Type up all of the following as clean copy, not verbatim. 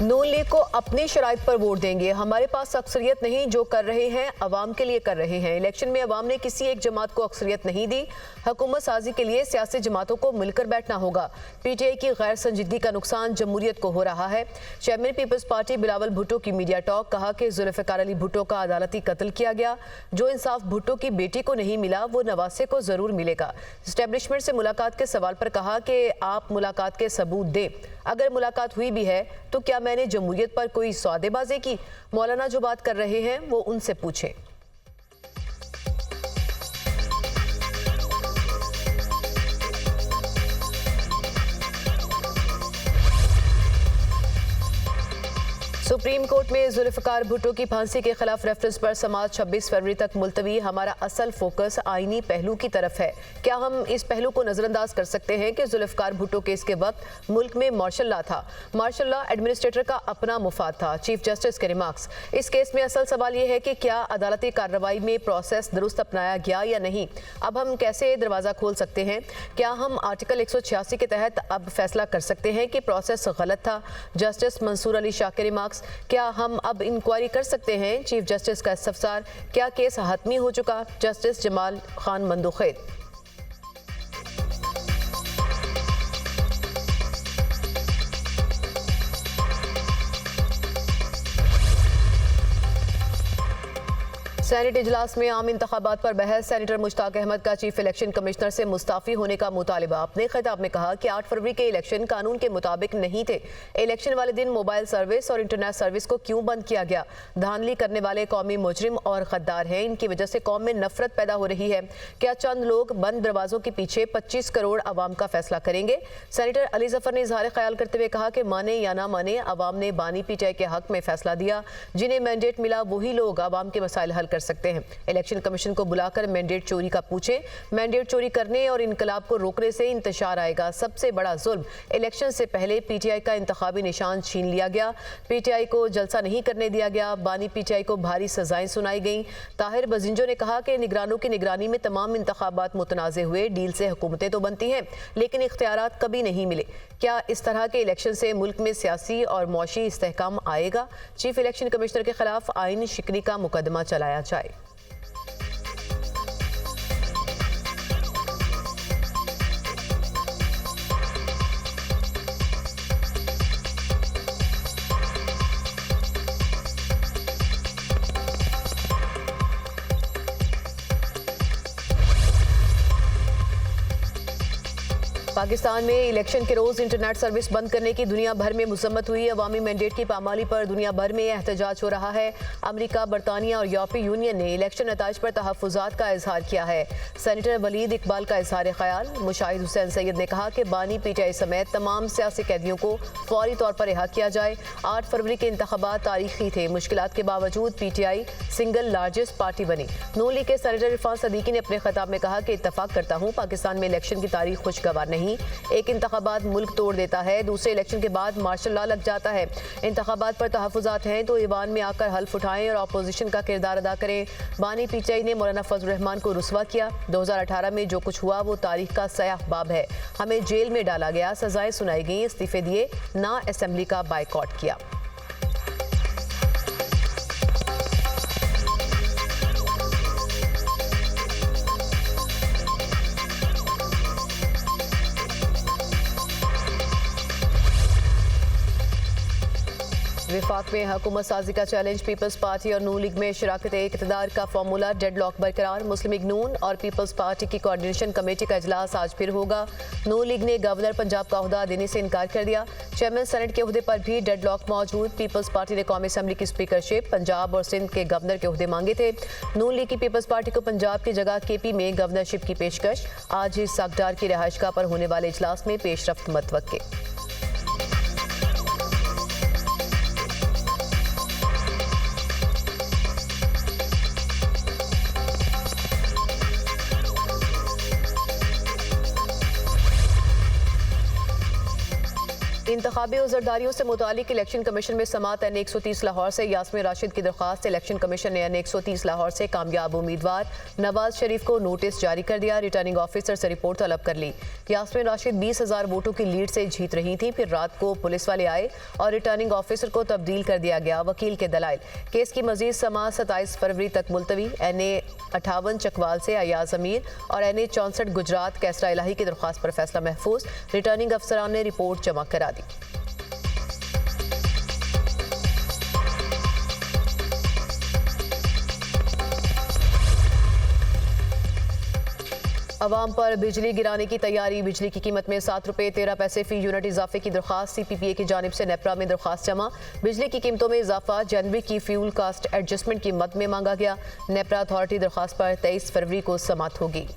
नून league को अपनी शराइत पर वोट देंगे। हमारे पास अक्सरियत नहीं, जो कर रहे हैं अवाम के लिए कर रहे हैं। इलेक्शन में अवाम ने किसी एक जमात को अक्सरियत नहीं दी। हुकूमत साजी के लिए सियासी जमातों को मिलकर बैठना होगा। पीटीआई की गैर संजीदगी का नुकसान जमहूरियत को हो रहा है। Chairman People's Party Bilawal Bhutto की मीडिया टॉक, कहा कि जुल्फ़िकार अली भुट्टो का अदालती कत्ल किया गया। जो इंसाफ भुट्टो की बेटी को नहीं मिला वो नवासे को जरूर मिलेगा। एस्टेब्लिशमेंट से मुलाकात के सवाल पर कहा कि आप मुलाकात के सबूत दें। अगर मुलाकात हुई भी है तो क्या मैंने जमहूरियत पर कोई सौदेबाजी की? मौलाना जो बात कर रहे हैं वो उनसे पूछें। सुप्रीम कोर्ट में जुल्फ़िकार भुट्टो की फांसी के खिलाफ रेफरेंस पर समाअत 26 फरवरी तक मुलतवी। हमारा असल फोकस आईनी पहलू की तरफ है। क्या हम इस पहलू को नजरअंदाज कर सकते हैं कि जुल्फ़िकार भुट्टो केस के वक्त मुल्क में मार्शल लॉ था? मार्शल लॉ एडमिनिस्ट्रेटर का अपना मुफाद था। चीफ जस्टिस के रिमार्क्स। इस केस में असल सवाल यह है कि क्या अदालती कार्रवाई में प्रोसेस दुरुस्त अपनाया गया या नहीं। अब हम कैसे दरवाज़ा खोल सकते हैं? क्या हम आर्टिकल 186 के तहत अब फैसला कर सकते हैं कि प्रोसेस गलत था? जस्टिस मंसूर अली शाह के रिमार्क्स। क्या हम अब इंक्वायरी कर सकते हैं? चीफ जस्टिस का इस्तफसार। क्या केस हतमी हो चुका? जस्टिस जमाल खान मंदुखेर। सेनेट इजलास में आम इंतखाबात पर बहस। सेनेटर मुश्ताक अहमद का चीफ इलेक्शन कमिश्नर से मुस्ताफी होने का मुतालिबा। अपने खिताब में कहा कि 8 फरवरी के इलेक्शन कानून के मुताबिक नहीं थे। इलेक्शन वाले दिन मोबाइल सर्विस और इंटरनेट सर्विस को क्यों बंद किया गया? धांधली करने वाले कौमी मुजरिम और गद्दार हैं। इनकी वजह से कौम में नफरत पैदा हो रही है। क्या चंद लोग बंद दरवाजों के पीछे 25 करोड़ अवाम का फैसला करेंगे? सेनेटर अली जफर ने इजहार ख्याल करते हुए कहा कि माने या ना माने, अवाम ने बानी पीटीआई के हक में फैसला दिया। जिन्हें मैंडेट मिला वही लोग अवाम के मसाइल हल कर सकते हैं। इलेक्शन कमीशन को बुलाकर मैंडेट चोरी का पूछें। मैंडेट चोरी करने और इनकलाब को रोकने से इंतशार आएगा। सबसे बड़ा जुल्म, इलेक्शन से पहले पीटीआई का इंतखाबी निशान छीन लिया गया। पीटीआई को जलसा नहीं करने दिया गया। बानी पीटीआई को भारी सजाएं सुनाई गईं। ताहिर बजिंजो ने कहा कि निगरानों की निगरानी में तमाम इंतखाबात मुतनाज़े हुए। डील से हुकूमतें तो बनती हैं लेकिन इख्तियारात कभी नहीं मिले। क्या इस तरह के इलेक्शन से मुल्क में सियासी और मौशी इस्तेहकाम आएगा? चीफ इलेक्शन कमिश्नर के खिलाफ आईन शिकनी का मुकदमा चलाया जाए। पाकिस्तान में इलेक्शन के रोज इंटरनेट सर्विस बंद करने की दुनिया भर में मुजम्मत हुई। अवामी मैंडेट की पामाली पर दुनिया भर में एहतजाज हो रहा है। अमेरिका, बरतानिया और यूरोपीय यूनियन ने इलेक्शन नताइज पर तहफ़्फ़ुज़ात का इजहार किया है। सेनेटर वलीद इकबाल का इजहार ख्याल। मुशाहिद हुसैन सैयद ने कहा कि बानी पीटीआई समेत तमाम सियासी कैदियों को फौरी तौर पर रिहा किया जाए। 8 फरवरी के इंतखाबात तारीखी थे। मुश्किलात के बावजूद पीटीआई सिंगल लार्जेस्ट पार्टी बनी। नून लीग के सेनेटर इरफान सदीकी ने अपने खिताब में कहा कि इत्तफाक करता हूँ, पाकिस्तान में इलेक्शन की तारीख खुशगवार नहीं। एक इंतखाबात मुल्क तोड़ देता है, दूसरे इलेक्शन के बाद मार्शल लॉ लग जाता है। इंतखाबात पर तहफ़्फ़ुज़ात हैं तो ईवान में आकर हल्फ उठाएं और अपोजिशन का किरदार अदा करें। बानी पीटीआई ने मौलाना फजल रहमान को रुस्वा किया। 2018 में जो कुछ हुआ वो तारीख का सयाह बाब है। हमें जेल में डाला गया, सजाएं सुनाई गई, इस्तीफे दिए, ना असेंबली का बायकॉट किया। विफाक में हुकूमत साजी का चैलेंज। पीपल्स पार्टी और नून लीग में शराकत इक़्तिदार का फार्मूला डेडलॉक बरकरार। मुस्लिम लीग नून और पीपल्स पार्टी की कोऑर्डिनेशन कमेटी का इजलास आज फिर होगा। नून लीग ने गवर्नर पंजाब का ओहदा देने से इनकार कर दिया। चेयरमैन सेनेट के ओहदे पर भी डेडलॉक मौजूद। पीपल्स पार्टी ने कौमी असम्बली की स्पीकरशिप, पंजाब और सिंध के गवर्नर के ओहदे मांगे थे। नून लीग की पीपल्स पार्टी को पंजाब की जगह केपी में गवर्नरशिप की पेशकश। आज ही सागडार की रिहाइशगाह पर होने वाले इजलास में पेशरफ्त मतवक्के। इंतखाबी उज़रदारियों से मुतालिक इलेक्शन कमीशन में समात N130 लाहौर से यास्मीन राशिद की दरख्वास्त। इलेक्शन कमीशन ने N130 लाहौर से कामयाब उम्मीदवार नवाज शरीफ को नोटिस जारी कर दिया। रिटर्निंग ऑफिसर से रिपोर्ट तलब कर ली। यास्मीन राशिद 20,000 वोटों की लीड से जीत रही थी, फिर रात को पुलिस वाले आए और रिटर्निंग ऑफिसर को तब्दील कर दिया गया। वकील के दलाइल, केस की मजीद समात 27 फरवरी तक मुलतवी। NA58 चकवाल से अयाज अमीर और NA64 गुजरात कैसरा इलाही की दरख्वास्त पर फैसला महफूज। रिटर्निंग अफसरान ने रिपोर्ट जमा करा दी। अवाम पर बिजली गिराने की तैयारी। बिजली की कीमत में 7 रुपये 13 पैसे फी यूनिट इजाफे की दरख्वास्त। CPPA की जानिब से नेपरा में दरख्वास्त जमा। बिजली की कीमतों में इजाफा जनवरी की फ्यूल कास्ट एडजस्टमेंट की मद में मांगा गया। नेपरा अथॉरिटी दरख्वास्त पर 23 फरवरी को समात होगी।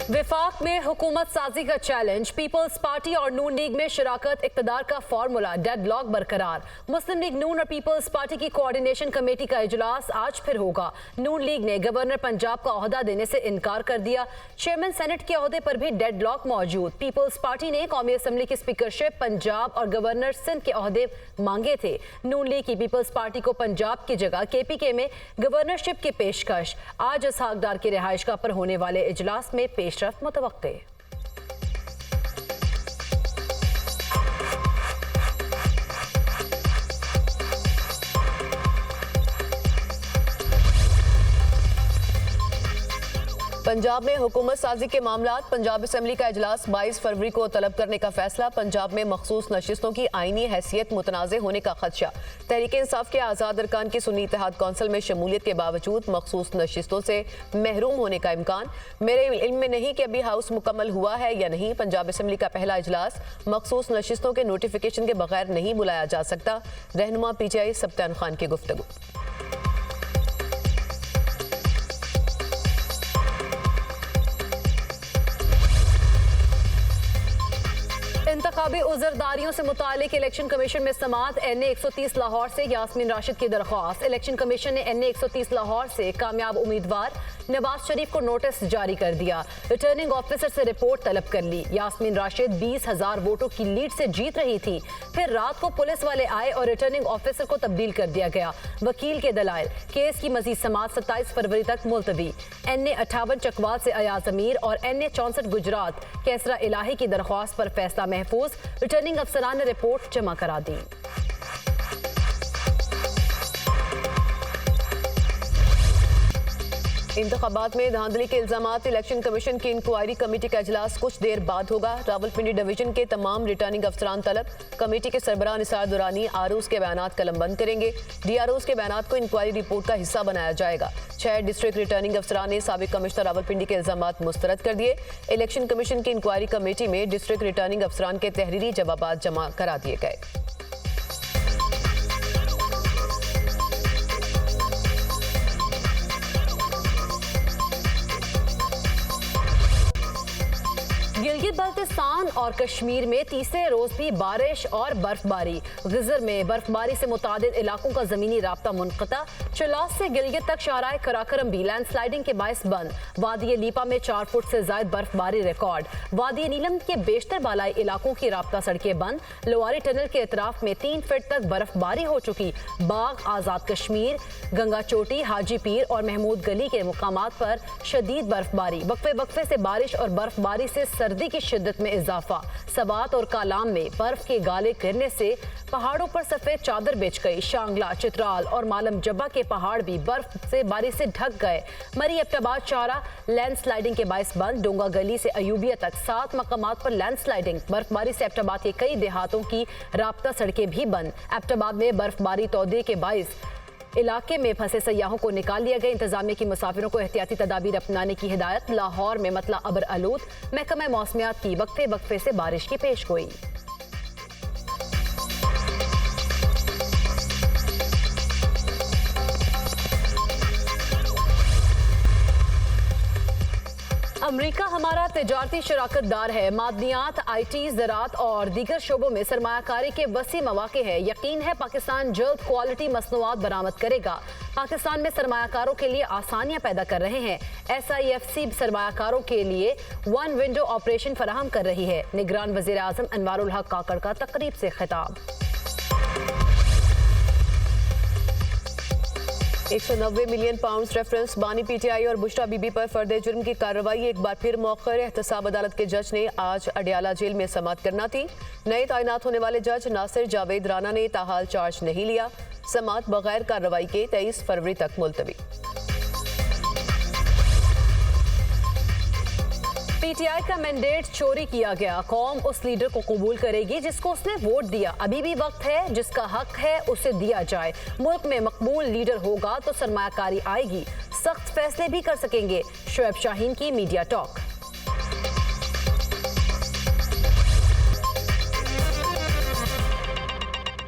विफाक में हुकूमत साजी का चैलेंज। पीपल्स पार्टी और नून लीग में शिराकत इक़्तिदार का फार्मूला, डेडलॉक बरकरार। मुस्लिम लीग नून और पीपल्स पार्टी की कोऑर्डिनेशन कमेटी का इजलास आज फिर होगा। नून लीग ने गवर्नर पंजाब का ओहदा देने से इनकार कर दिया। चेयरमैन सेनेट के ओहदे पर भी डेडलॉक मौजूद। पीपल्स पार्टी ने कौमी असम्बली की स्पीकरशिप, पंजाब और गवर्नर सिंध के ओहदे मांगे थे। नून लीग की पीपल्स पार्टी को पंजाब की जगह KPK में गवर्नरशिप की पेशकश। आज इसहाक डार की रिहाइशगाह पर होने वाले इजलास में पेशरफ मुतवक्के। पंजाब में हुकूमत साजी के मामलात। पंजाब असम्बली का इजलास 22 फरवरी को तलब करने का फैसला। पंजाब में मखसूस नशिस्तों की आईनी हैसियत मुतनाज़े होने का खदशा। तहरीक इंसाफ के आज़ाद अरकान की सुन्नी इत्तेहाद कौंसिल में शमूलियत के बावजूद मखसूस नशिस्तों से महरूम होने का इम्कान। मेरे इल्म में नहीं कि अभी हाउस मुकम्मल हुआ है या नहीं। पंजाब असम्बली का पहला इजलास मखसूस नशिस्तों के नोटिफिकेशन के बगैर नहीं बुलाया जा सकता। रहनुमा PTI सब्तान खान की गुफ्तगू। इंतखाबी उज़रदारियों से मुतालिक इलेक्शन कमीशन में समात। NA130 लाहौर से यास्मीन राशिद की दरख्वास्त। इलेक्शन कमीशन ने NA130 लाहौर से कामयाब उम्मीदवार नवाज शरीफ को नोटिस जारी कर दिया। रिटर्निंग ऑफिसर से रिपोर्ट तलब कर ली। यास्मीन राशिद 20,000 वोटों की लीड से जीत रही थी, फिर रात को पुलिस वाले आए और रिटर्निंग ऑफिसर को तब्दील कर दिया गया। वकील के दलाइल, केस की मजीद समात 27 फरवरी तक मुलतवी। NA58 चकवाल से अयाज अमीर और NA64 गुजरात कैसरा इलाही की दरख्वास्त पर फैसला महफूज। रिटर्निंग अफसरान ने रिपोर्ट जमा करा दी। इंतखाबात में धांधली के इल्जामात। इलेक्शन कमीशन की इंक्वायरी कमेटी का इजलास कुछ देर बाद होगा। रावलपिंडी डिवीजन के तमाम रिटर्निंग अफसरान तलब। कमेटी के सरबराह निसार दुरानी ROs के बयानात कलमबंद करेंगे। DROs के बयानात को इंक्वायरी रिपोर्ट का हिस्सा बनाया जाएगा। 6 डिस्ट्रिक्ट रिटर्निंग अफसरान ने साबिक कमिश्नर रावलपिंडी के इल्जामात मुस्तरद कर दिए। इलेक्शन कमीशन की इंक्वायरी कमेटी में डिस्ट्रिक्ट रिटर्निंग अफसरान के तहरीरी जवाबात जमा करा दिए गए। गिलगित बल्तिस्तान और कश्मीर में तीसरे रोज भी बारिश और बर्फबारी। गिजर में बर्फबारी से मुतादिद इलाकों का जमीनी राब्ता मुनक़ता। चलास से गिलगित तक शाहराह कराकरम भी लैंडस्लाइडिंग के बायस बंद। वादी लीपा में 4 फुट से ज्यादा बर्फबारी रिकॉर्ड। वादी नीलम के बेशतर बालाई इलाकों की राब्ता सड़कें बंद। लोवारी टनल के अतराफ में 3 फीट तक बर्फबारी हो चुकी। बाग, आजाद कश्मीर, गंगा चोटी, हाजी पीर और महमूद गली के मुकामात पर शदीद बर्फबारी। वक्फे वक्फे से बारिश और बर्फबारी से सर्दी की शिद्दत में इजाफा। सवात और कालाम में बर्फ के गाले गिरने से पहाड़ों पर सफेद चादर बिछ गई। शांगला, चित्राल और मालम जब्बा के पहाड़ भी बर्फ से बारिश से ढक गए। मरी एबटाबाद चारा लैंडस्लाइडिंग के बायस बंद। डोंगा गली से अयूबिया तक 7 मकामात पर लैंडस्लाइडिंग। बर्फबारी से एबटाबाद के कई देहातों की राब्ता सड़कें भी बंद। एबटाबाद में बर्फबारी तौदे के बायस इलाके में फंसे सयाहों को निकाल लिया गया। इंतजामिया की मुसाफिरों को एहतियाती तदाबीर अपनाने की हिदायत। लाहौर में मतला अबर आलूद। महकमा मौसमियात की वक्फे वक्फे से बारिश की पेशगोई। अमेरिका हमारा तिजारती शराकतदार है। मादनियात, IT, ज़राअत और दीगर शोबों में सरमायाकारी के वसी मौके हैं। यकीन है पाकिस्तान जल्द क्वालिटी मसनूआत बरामद करेगा। पाकिस्तान में सरमायाकारों के लिए आसानियां पैदा कर रहे हैं। SIFC सरमायाकारों के लिए वन विंडो ऑपरेशन फराहम कर रही है। निगरान वज़ीर आज़म अनवारुल हक काकड़ का तकरीब से खिताब। 190 मिलियन पाउंड रेफरेंस बानी PTI और बुशरा बीबी पर फर्दे जुर्म की कार्रवाई एक बार फिर मौखर। एहतसाब अदालत के जज ने आज अडियाला जेल में समाअत करना थी। नए तैनात होने वाले जज नासिर जावेद राना ने ताहाल चार्ज नहीं लिया। समाअत बगैर कार्रवाई के 23 फरवरी तक मुलतवी। PTI का मैंडेट चोरी किया गया। कौम उस लीडर को कबूल करेगी जिसको उसने वोट दिया। अभी भी वक्त है, जिसका हक है उसे दिया जाए। मुल्क में मकबूल लीडर होगा तो सरमायाकारी आएगी, सख्त फैसले भी कर सकेंगे। शोएब शाहीन की मीडिया टॉक।